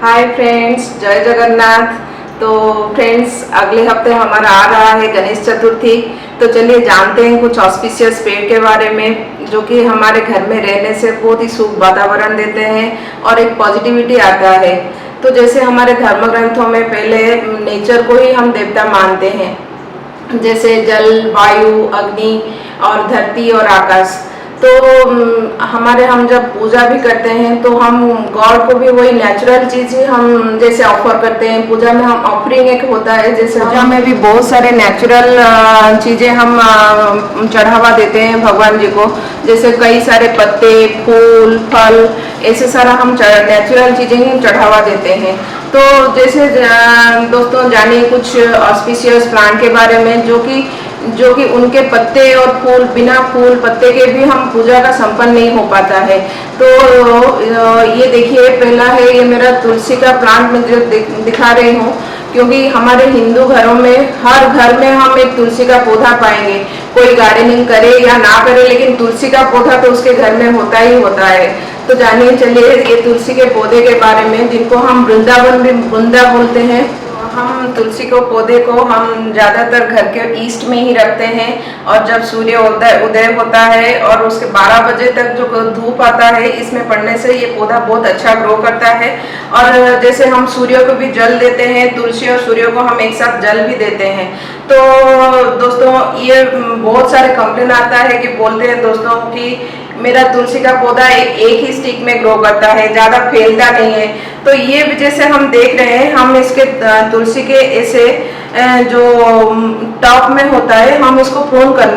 Hi friends, जय जगन्नाथ। तो friends, अगले हफ्ते हमारा आ रहा है गणेश चतुर्थी। तो चलिए जानते हैं कुछ ऑस्पिशियस पेड़ के बारे में जो कि हमारे घर में रहने से बहुत ही शुभ वातावरण देते हैं और एक पॉजिटिविटी आता है। तो जैसे हमारे धर्म ग्रंथों में पहले नेचर को ही हम देवता मानते हैं, जैसे जल, वायु, अग्नि और धरती और आकाश। तो हम जब पूजा भी करते हैं तो हम गॉड को भी वही नेचुरल चीज ही हम जैसे ऑफर करते हैं। पूजा में हम ऑफरिंग एक होता है, जैसे पूजा में भी बहुत सारे नेचुरल चीजें हम चढ़ावा देते हैं भगवान जी को, जैसे कई सारे पत्ते, फूल, फल, ऐसे सारा हम नेचुरल चीजें ही चढ़ावा देते हैं। तो जैसे दोस्तों जानिए कुछ ऑस्पिशियस प्लांट के बारे में जो कि उनके पत्ते और फूल, बिना फूल पत्ते के भी हम पूजा का संपन्न नहीं हो पाता है। तो ये देखिए, पहला है ये मेरा तुलसी का प्लांट में जो दिखा रही हूँ, क्योंकि हमारे हिंदू घरों में हर घर में हम एक तुलसी का पौधा पाएंगे। कोई गार्डनिंग करे या ना करे, लेकिन तुलसी का पौधा तो उसके घर में होता ही होता है। तो जानिए चलिए ये तुलसी के पौधे के बारे में, जिनको हम वृंदा बोलते हैं। हम तुलसी को पौधे को हम ज़्यादातर घर के ईस्ट में ही रखते हैं, और जब सूर्य उदय होता है और उसके 12 बजे तक जो धूप आता है, इसमें पड़ने से ये पौधा बहुत अच्छा ग्रो करता है। और जैसे हम सूर्य को भी जल देते हैं, तुलसी और सूर्य को हम एक साथ जल भी देते हैं। तो दोस्तों ये बहुत सारे कंप्लेन आता है कि बोलते हैं दोस्तों कि मेरा तुलसी का पौधा एक ही स्टिक में ग्रो करता है, ज़्यादा फैलता नहीं है। तो ये वजह से हम देख रहे हैं, हम इसके तुलसी के ऐसे जो टॉप में होता है, हम इसको प्रून कर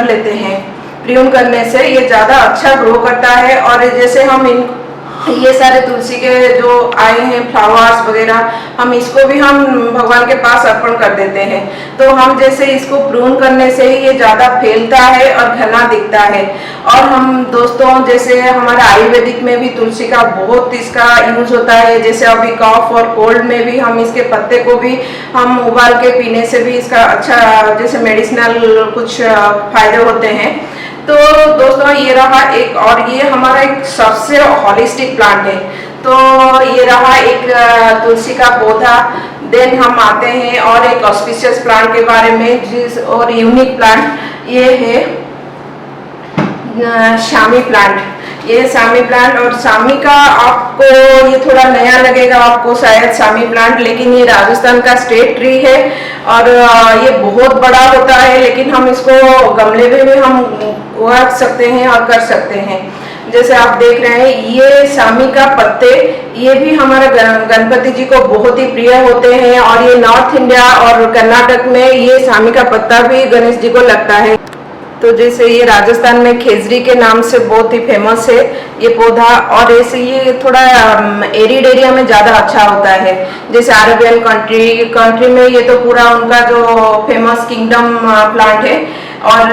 लेते हैं। प्रून करने से ये ज़्यादा अच्छा ग्रो करता है। और जैसे हम ये सारे तुलसी के जो आए हैं फ्लावर्स वगैरह, हम इसको भी हम भगवान के पास अर्पण कर देते हैं। तो हम जैसे इसको प्रून करने से ही ये ज़्यादा फैलता है और घना दिखता है। और हम दोस्तों जैसे हमारा आयुर्वेदिक में भी तुलसी का बहुत इसका यूज होता है, जैसे अभी कॉफ और कोल्ड में भी हम इसके पत्ते को भी हम उबाल के पीने से भी इसका अच्छा जैसे मेडिसिनल कुछ फायदे होते हैं। तो दोस्तों ये रहा एक, और ये हमारा एक सबसे हॉलिस्टिक प्लांट है। तो ये रहा एक तुलसी का पौधा। देन हम आते हैं और एक ऑस्पिशियस प्लांट के बारे में, और यूनिक प्लांट ये है शामी प्लांट। ये शामी प्लांट, और शामी का आपको ये थोड़ा नया लगेगा आपको शायद शामी प्लांट, लेकिन ये राजस्थान का स्टेट ट्री है और ये बहुत बड़ा होता है। लेकिन हम इसको गमले में भी हम उगा सकते हैं और कर सकते हैं। जैसे आप देख रहे हैं ये शामी का पत्ते, ये भी हमारे गणपति जी को बहुत ही प्रिय होते हैं। और ये नॉर्थ इंडिया और कर्नाटक में ये शामी का पत्ता भी गणेश जी को लगता है। तो जैसे ये राजस्थान में खेजरी के नाम से बहुत ही फेमस है ये पौधा। और ऐसे ये थोड़ा एरिड एरिया में ज़्यादा अच्छा होता है, जैसे अरेबियन कंट्री में ये तो पूरा उनका जो फेमस किंगडम प्लांट है। और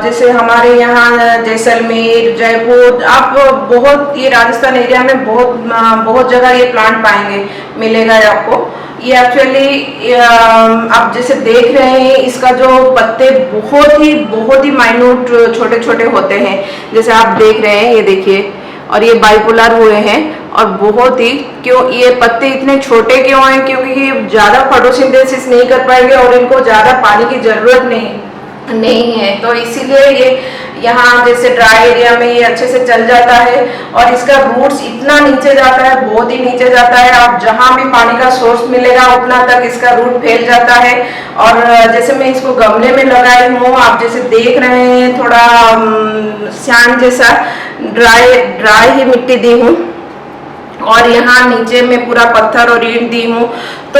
जैसे हमारे यहाँ जैसलमेर, जयपुर, आप बहुत ये राजस्थान एरिया में बहुत जगह ये प्लांट पाएंगे, मिलेगा आपको। ये एक्चुअली आप जैसे देख रहे हैं, इसका जो पत्ते बहुत ही माइन्यूट छोटे छोटे होते हैं, जैसे आप देख रहे हैं, ये देखिए। और ये बाइपोलर हुए हैं, और बहुत ही क्यों ये पत्ते इतने छोटे क्यों हैं, क्योंकि ये ज़्यादा फोटोसिंथेसिस नहीं कर पाएंगे और इनको ज़्यादा पानी की ज़रूरत नहीं है। तो इसीलिए ये यहाँ जैसे ड्राई एरिया में ये अच्छे से चल जाता है। और इसका रूट्स इतना नीचे जाता है, बहुत ही नीचे जाता है। आप जहाँ भी पानी का सोर्स मिलेगा उतना तक इसका रूट फैल जाता है। और जैसे मैं इसको गमले में लगाई हूँ, आप जैसे देख रहे हैं, थोड़ा सैंड जैसा ड्राई ही मिट्टी दी हूँ, और यहाँ नीचे में पूरा पत्थर और ईंट दी हूँ। तो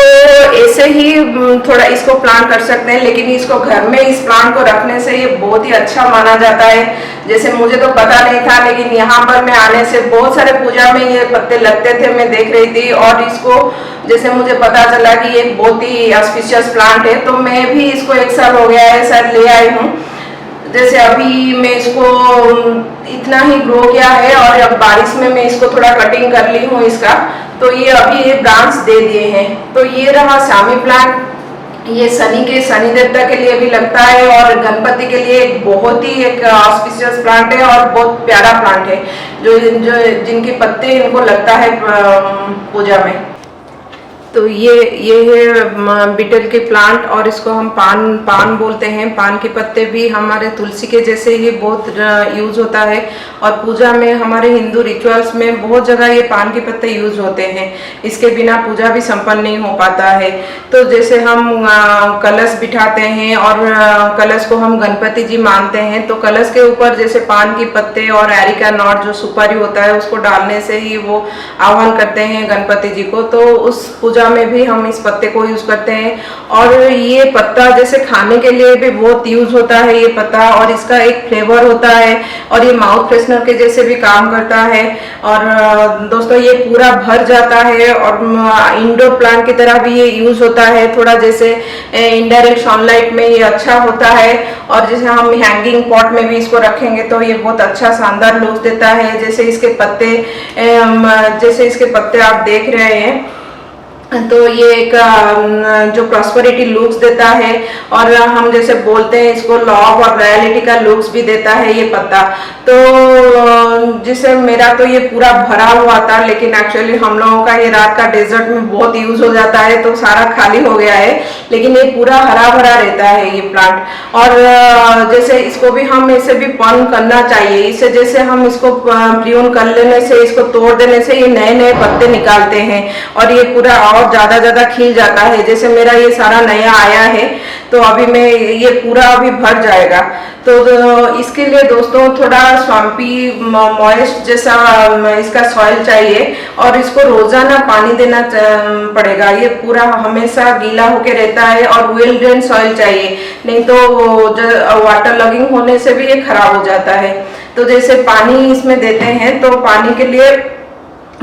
ऐसे ही थोड़ा इसको प्लांट कर सकते हैं, लेकिन इसको घर में इस प्लांट को रखने से ये बहुत ही अच्छा माना जाता है। जैसे मुझे तो पता नहीं था, लेकिन यहाँ पर मैं आने से बहुत सारे पूजा में ये पत्ते लगते थे, मैं देख रही थी। और इसको जैसे मुझे पता चला कि ये बहुत ही ऑस्पिशियस प्लांट है, तो मैं भी इसको 1 साल हो गया है शायद ले आई हूँ। जैसे अभी मैं इसको इतना ही ग्रो किया है, और अब बारिश में मैं इसको थोड़ा कटिंग कर ली हूँ इसका, तो ये अभी ये ब्रांच दे दिए हैं। तो ये रहा शामी प्लांट। ये शनि देवता के लिए भी लगता है और गणपति के लिए एक बहुत ही एक ऑस्पिशियस प्लांट है और बहुत प्यारा प्लांट है, जो जिनकी पत्ते इनको लगता है पूजा में। तो ये है बीटल के प्लांट और इसको हम पान बोलते हैं। पान के पत्ते भी हमारे तुलसी के जैसे ही बहुत यूज होता है और पूजा में हमारे हिंदू रिचुअल्स में बहुत जगह ये पान के पत्ते यूज होते हैं। इसके बिना पूजा भी संपन्न नहीं हो पाता है। तो जैसे हम कलश बिठाते हैं और कलश को हम गणपति जी मानते हैं, तो कलश के ऊपर जैसे पान के पत्ते और एरिका नॉट जो सुपारी होता है उसको डालने से ही वो आह्वान करते हैं गणपति जी को। तो उस पूजा में भी हम इस पत्ते को यूज करते हैं और ये पत्ता जैसे खाने के लिए भी बहुत यूज होता है ये पत्ता, और इसका एक फ्लेवर होता है और ये माउथ फ्रेशनर के जैसे भी काम करता है। और दोस्तों ये पूरा भर जाता है और इंडोर प्लांट की तरह भी ये यूज होता है। थोड़ा जैसे इनडायरेक्ट सनलाइट में ये अच्छा होता है और जैसे हम हैंगिंग पॉट में भी इसको रखेंगे तो ये बहुत अच्छा शानदार लुक देता है। जैसे इसके पत्ते आप देख रहे हैं, तो ये एक जो प्रॉस्पेरिटी लुक्स देता है और हम जैसे बोलते हैं इसको लव और रॉयलिटी का लुक्स भी देता है ये पत्ता। तो जिसे मेरा तो ये पूरा भरा हुआ था, लेकिन एक्चुअली हम लोगों का ये रात का डेजर्ट में बहुत यूज हो जाता है तो सारा खाली हो गया है, लेकिन ये पूरा हरा भरा रहता है ये प्लांट। और जैसे इसको भी हम ऐसे भी पन करना चाहिए, इसे जैसे हम इसको प्रून कर लेने से, इसको तोड़ देने से ये नए नए पत्ते निकालते हैं और ये पूरा और ज्यादा खिल जाता है। जैसे मेरा ये सारा नया आया है तो अभी मैं ये पूरा अभी भर जाएगा। तो इसके लिए दोस्तों थोड़ा स्वाम्पी मॉइस्ट जैसा इसका सॉइल चाहिए और इसको रोजाना पानी देना पड़ेगा। ये पूरा हमेशा गीला होके रहता है और वेल ड्रेन सॉइल चाहिए, नहीं तो वाटर लॉगिंग होने से भी ये खराब हो जाता है। तो जैसे पानी इसमें देते हैं तो पानी के लिए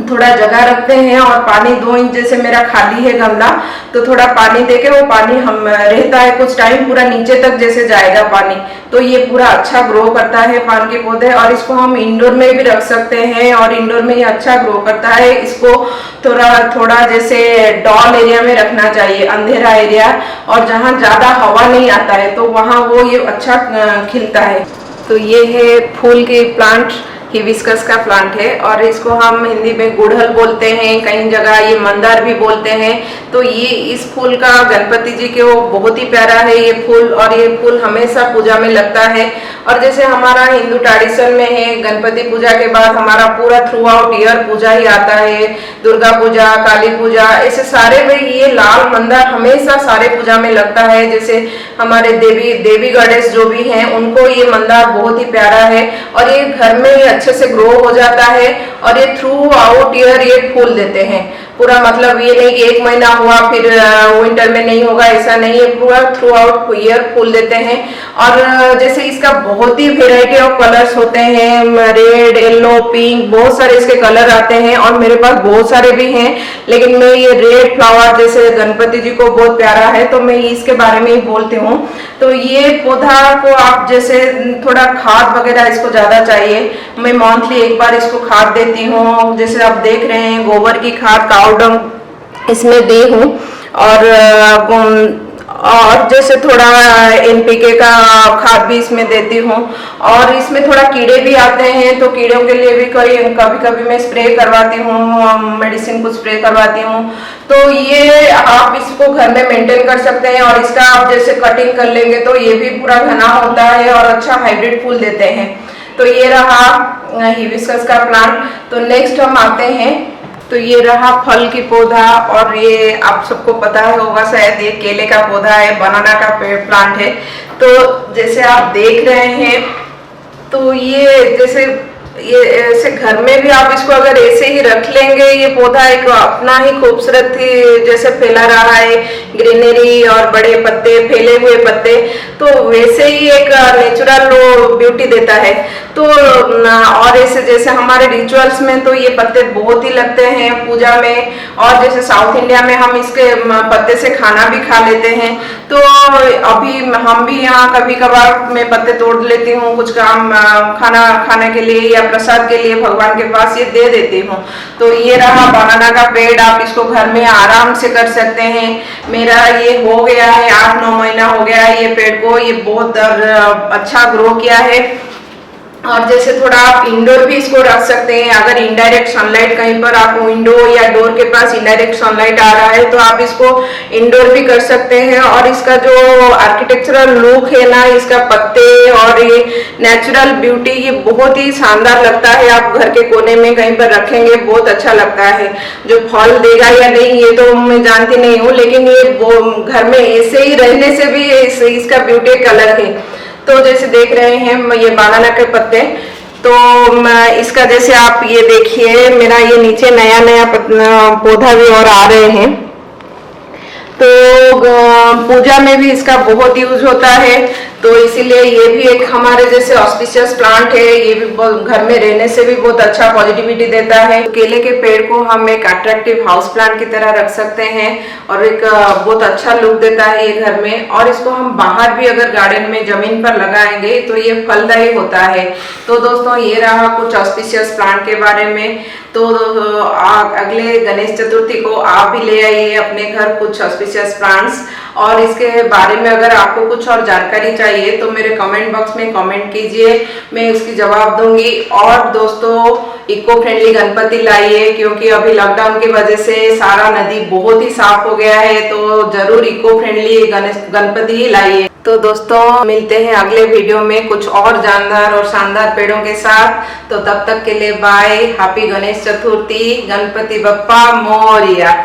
थोड़ा जगह रखते हैं और पानी 2 इंच जैसे मेरा खाली है गमला, तो थोड़ा पानी देके वो पानी हम रहता है कुछ टाइम, पूरा नीचे तक जैसे जाएगा पानी, तो ये पूरा अच्छा ग्रो करता है पान के पौधे। और इसको हम इंडोर में भी रख सकते हैं और इंडोर में ये अच्छा ग्रो करता है। इसको थोड़ा जैसे डॉल एरिया में रखना चाहिए, अंधेरा एरिया, और जहाँ ज्यादा हवा नहीं आता है तो वहाँ वो ये अच्छा खिलता है। तो ये है फूल के प्लांट, हिबिस्कस का प्लांट है और इसको हम हिंदी में गुड़हल बोलते हैं, कई जगह ये मंदार भी बोलते हैं। तो ये इस फूल का गणपति जी के वो बहुत ही प्यारा है ये फूल, और ये फूल हमेशा पूजा में लगता है। और जैसे हमारा हिंदू ट्रेडिशन में है, गणपति पूजा के बाद हमारा पूरा थ्रू आउट ईयर पूजा ही आता है, दुर्गा पूजा, काली पूजा, ऐसे सारे में ये लाल मंदार हमेशा सारे पूजा में लगता है। जैसे हमारे देवी गणेश जो भी हैं उनको ये मंदार बहुत ही प्यारा है और ये घर में ये अच्छे से ग्रो हो जाता है और ये थ्रू आउट ईयर ये फूल देते हैं। पूरा मतलब ये नहीं कि 1 महीना हुआ फिर विंटर में नहीं होगा, ऐसा नहीं है, पूरा थ्रू आउट ईयर फूल देते हैं। और जैसे इसका बहुत ही वेराइटी ऑफ कलर्स होते हैं, रेड, येलो, पिंक, बहुत सारे इसके कलर आते हैं और मेरे पास बहुत सारे भी हैं, लेकिन मैं ये रेड फ्लावर जैसे गणपति जी को बहुत प्यारा है तो मैं इसके बारे में ही बोलती हूँ। तो ये पौधा को आप जैसे थोड़ा खाद वगैरह इसको ज्यादा चाहिए, मैं मंथली 1 बार इसको खाद देती हूँ। जैसे आप देख रहे हैं गोबर की खाद, काऊ डंग इसमें दी हूँ और जैसे थोड़ा NPK का खाद भी इसमें देती हूँ। और इसमें थोड़ा कीड़े भी आते हैं तो कीड़ों के लिए भी कभी मैं स्प्रे करवाती हूँ, मेडिसिन को स्प्रे करवाती हूँ। तो ये आप इसको घर में मेंटेन कर सकते हैं और इसका आप जैसे कटिंग कर लेंगे तो ये भी पूरा घना होता है और अच्छा हाइब्रिड फूल देते हैं। तो ये रहा हिबिस्कस का प्लांट। तो नेक्स्ट हम आते हैं, तो ये रहा फल की पौधा और ये आप सबको पता होगा शायद, ये केले का पौधा है, बनाना का प्लांट है। तो जैसे आप देख रहे हैं तो ये जैसे ये ऐसे घर में भी आप इसको अगर ऐसे ही रख लेंगे, ये पौधा एक अपना ही खूबसूरत ही जैसे फैला रहा है, ग्रीनरी और बड़े पत्ते, फैले हुए पत्ते, तो वैसे ही एक नेचुरल ब्यूटी देता है। तो और ऐसे जैसे हमारे रिचुअल्स में तो ये पत्ते बहुत ही लगते हैं पूजा में, और जैसे साउथ इंडिया में हम इसके पत्ते से खाना भी खा लेते हैं। तो अभी हम भी यहाँ कभी कभार मैं पत्ते तोड़ लेती हूँ कुछ काम खाना खाने के लिए या प्रसाद के लिए भगवान के पास ये दे देती हूँ। तो ये रहा बनाना का पेड़, आप इसको घर में आराम से कर सकते हैं। मेरा ये हो गया है 8-9 महीना हो गया है ये पेड़ को, ये बहुत अच्छा ग्रो किया है। और जैसे थोड़ा आप इंडोर भी इसको रख सकते हैं, अगर इनडायरेक्ट सनलाइट कहीं पर आपको विंडो या डोर के पास इनडायरेक्ट सनलाइट आ रहा है तो आप इसको इंडोर भी कर सकते हैं। और इसका जो आर्किटेक्चरल लुक है ना, इसका पत्ते और ये नेचुरल ब्यूटी, ये बहुत ही शानदार लगता है। आप घर के कोने में कहीं पर रखेंगे बहुत अच्छा लगता है। जो फल देगा या नहीं ये तो मैं जानती नहीं हूँ, लेकिन ये घर में ऐसे ही रहने से भी इसका ब्यूटी एक अलग है। तो जैसे देख रहे हैं ये बनाना के पत्ते, तो इसका जैसे आप ये देखिए, मेरा ये नीचे नया नया पौधा भी और आ रहे हैं। तो पूजा में भी इसका बहुत यूज होता है, तो इसीलिए ये भी एक हमारे जैसे ऑस्पिशियस प्लांट है। ये भी घर में रहने से भी बहुत अच्छा पॉजिटिविटी देता है। केले के पेड़ को हम एक अट्रैक्टिव हाउस प्लांट की तरह रख सकते हैं और एक बहुत अच्छा लुक देता है ये घर में। और इसको हम बाहर भी अगर गार्डन में जमीन पर लगाएंगे तो ये फलदायी होता है। तो दोस्तों ये रहा कुछ ऑस्पिशियस प्लांट के बारे में। तो अगले गणेश चतुर्थी को आप भी ले आइए अपने घर कुछ ऑस्पिशियस प्लांट्स। और इसके बारे में अगर आपको कुछ और जानकारी चाहिए तो मेरे कमेंट बॉक्स में कमेंट कीजिए, मैं उसकी जवाब दूंगी। और दोस्तों इको फ्रेंडली गणपति लाइए, क्योंकि अभी लॉकडाउन की वजह से सारा नदी बहुत ही साफ हो गया है, तो जरूर इको फ्रेंडली गणपति ही लाइए। तो दोस्तों मिलते हैं अगले वीडियो में कुछ और जानदार और शानदार पेड़ों के साथ। तो तब तक के लिए बाय, हैप्पी गणेश चतुर्थी, गणपति बप्पा मोरिया।